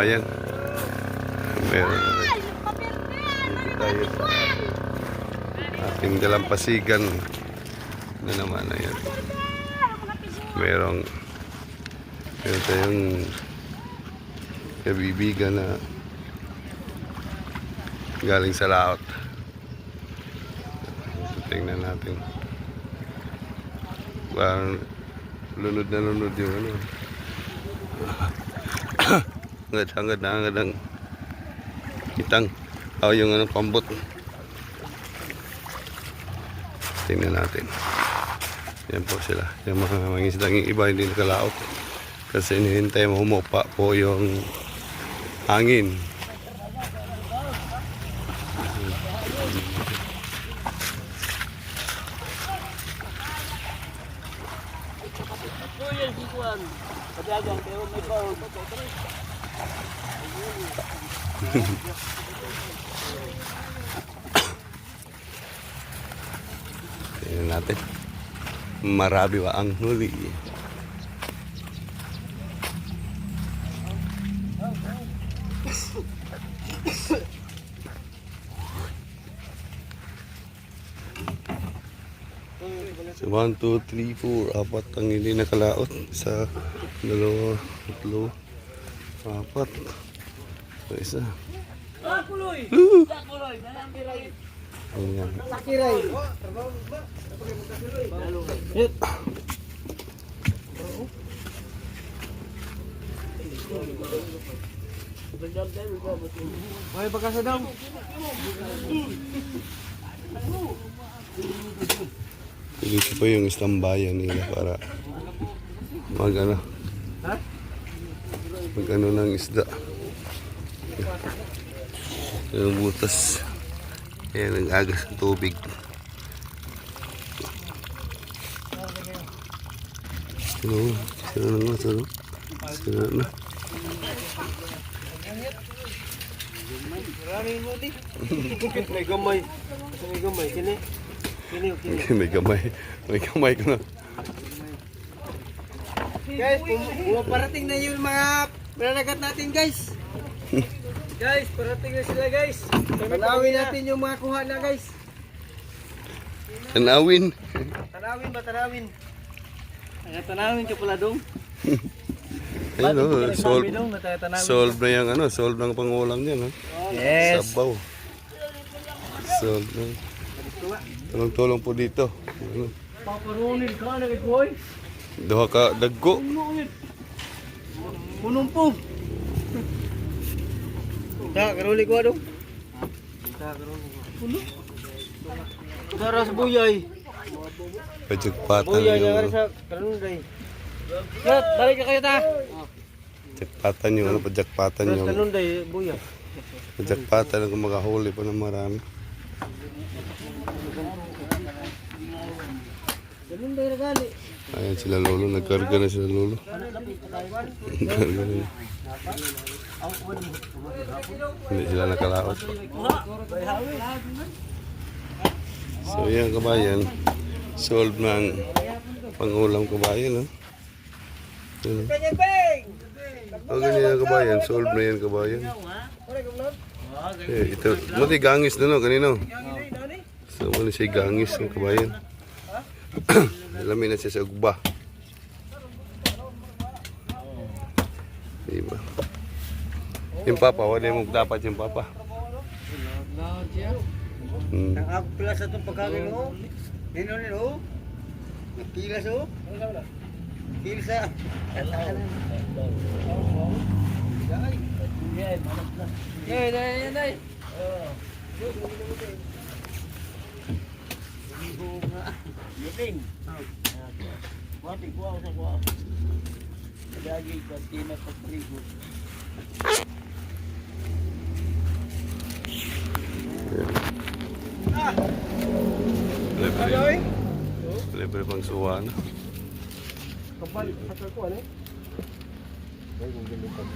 kabayan. Meron dito tayo sa ating dalampasigan na naman. Ayan. Meron tayong kaibigan na galing sa laot. Tingnan natin. Parang lunod na lunod yung ano. Hangad ang kitang. Yung ano, pambot. Tingnan natin. Yan po sila. Yung mga mangisdang yung iba hindi nakalaot. Kasi hinihintay mo humupa po yung hangin. Tingnan natin. Marami ba ang huli? So 1, 2, 3, 4, apat ang hindi nakalaot. Sa dalawa, tatlo, apat. So isa. Ayan. May bagasa daw. Dito po yung istambayan nila para mag ano ng isda. Yung butas. Ayan, nag-agas ng tubig. Sino na. May gamay. May gamay. Kini. May gamay ko na. Guys, parating na yung mga mananagat natin, guys. Guys, parating na sila, guys. Tanawin natin yung mga kuha na, guys. Tanawin. Tanawin ba, tanawin? Tanawin ka pala dong. Ayun o, solve na yung ano, solve ng pangulam niya, no? Yes. Sabaw. Solve na. Tulong-tulong po dito. Paparunil ka na, boy. Duha ka dagko. Punong po. Karuli ko dong. Puno. Dara sa buyay. Pajagpatan Buyay yung na sa karunday. Kat, balik ka kayo ta. pajagpatan yung ano, pajagpatan yung Karunday, buyay. pajagpatan ang makahuli pa ng marami. Karunday na gali. Ayan sila lolo, nagkarga na sila lolo. Nagkarga na yun. Hindi sila nakalaot. So yan kabayan, solve ng pangulam kabayan. Ang ganyan kabayan, solve na yan kabayan. Ito, mati gangis na no, kanino. So mali siya gangis ng kabayan. Alamin na siya sa ugba. Diba? Yung papa, wala mo dapat yung papa. Ang ako pila sa itong pagkagin mo. Nino. Pila sa pila sa. Day. Yuting. Mati kuha sa kuha. Dagi ka tina pagrigo. Libre pang suwa na. Kapal sa ko ano? Ay kung gilipan.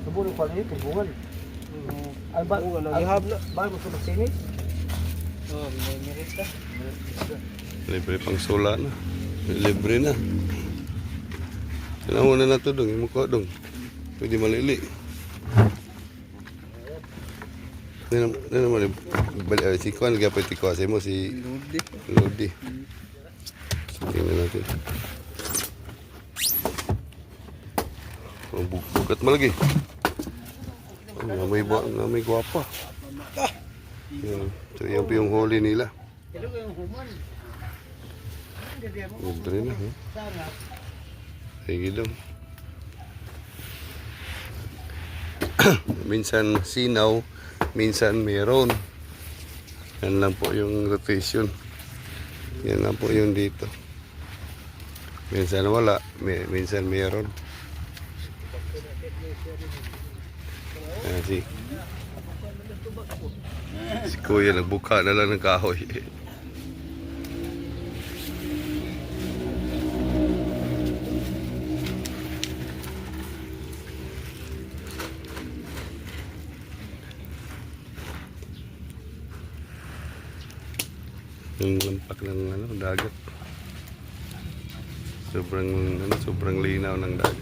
Sabon pa ni tubungan. Ay ba alhab na ba mo sa sini? Oh, merita. Libre pang sula na. Libre na. Tanaw na to dong, imo ko dong. Pwede malili. Ano mo balik si Kwan gapit ko sa mo si Lodi. So, tingnan natin. Oh, bukat malagi. May guwapa. Yan. So yan po yung huli nila. Ganda rin na. Sige dong. Minsan sinaw, minsan meron. Yan lang po yung rotation. Yan lang po yung dito. Minsan wala, minsan meron. Si Kuya nagbuka na lang ng kahoy. Yung lampak ng dagat. Sobrang linaw ng dagat.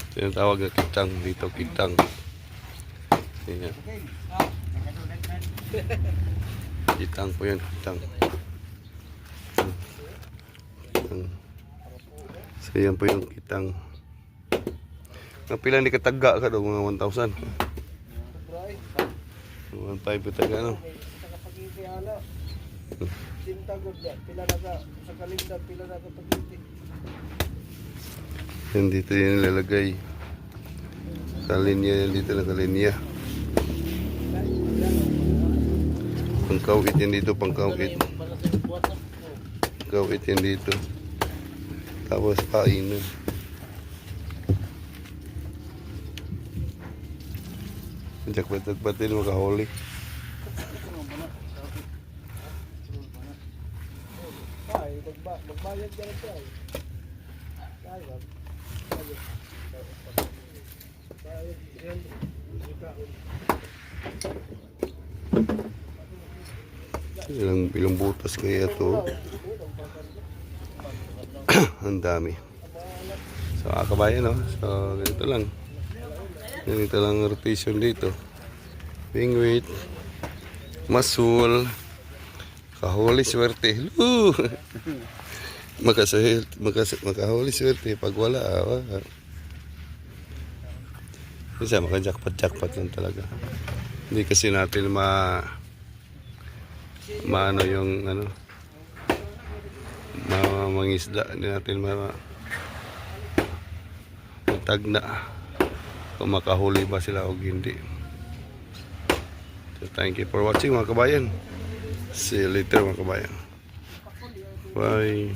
Tinatawag na kitang dito, kitang. Ayan. Kitang po yan, kitang. So yan po yung kitang. Napilang di kataga ka daw, mga 1,000. 1,500 kataga, no? Yan dito yung nilalagay. Kalinya yan dito, nakalinya. Pangkawit yan dito, pangkawit. Pangkawit yan dito. Tapos painan. Jakbat-jakbatin makahuli. Magbayad ka na siya. Ilang butas kaya to. Ang dami. So kabayan, no? So ganito lang. Ganito lang rotation dito. Bingwit, masul, kahuli swerte. Makahuli swerte pag wala. Kasi makajakpat-jakpat lang talaga. Hindi kasi natin maano yung mangisda. Hindi natin matagna kung makahuli ba sila o hindi. So thank you for watching mga kabayan. See you later mga kabayan. Bye.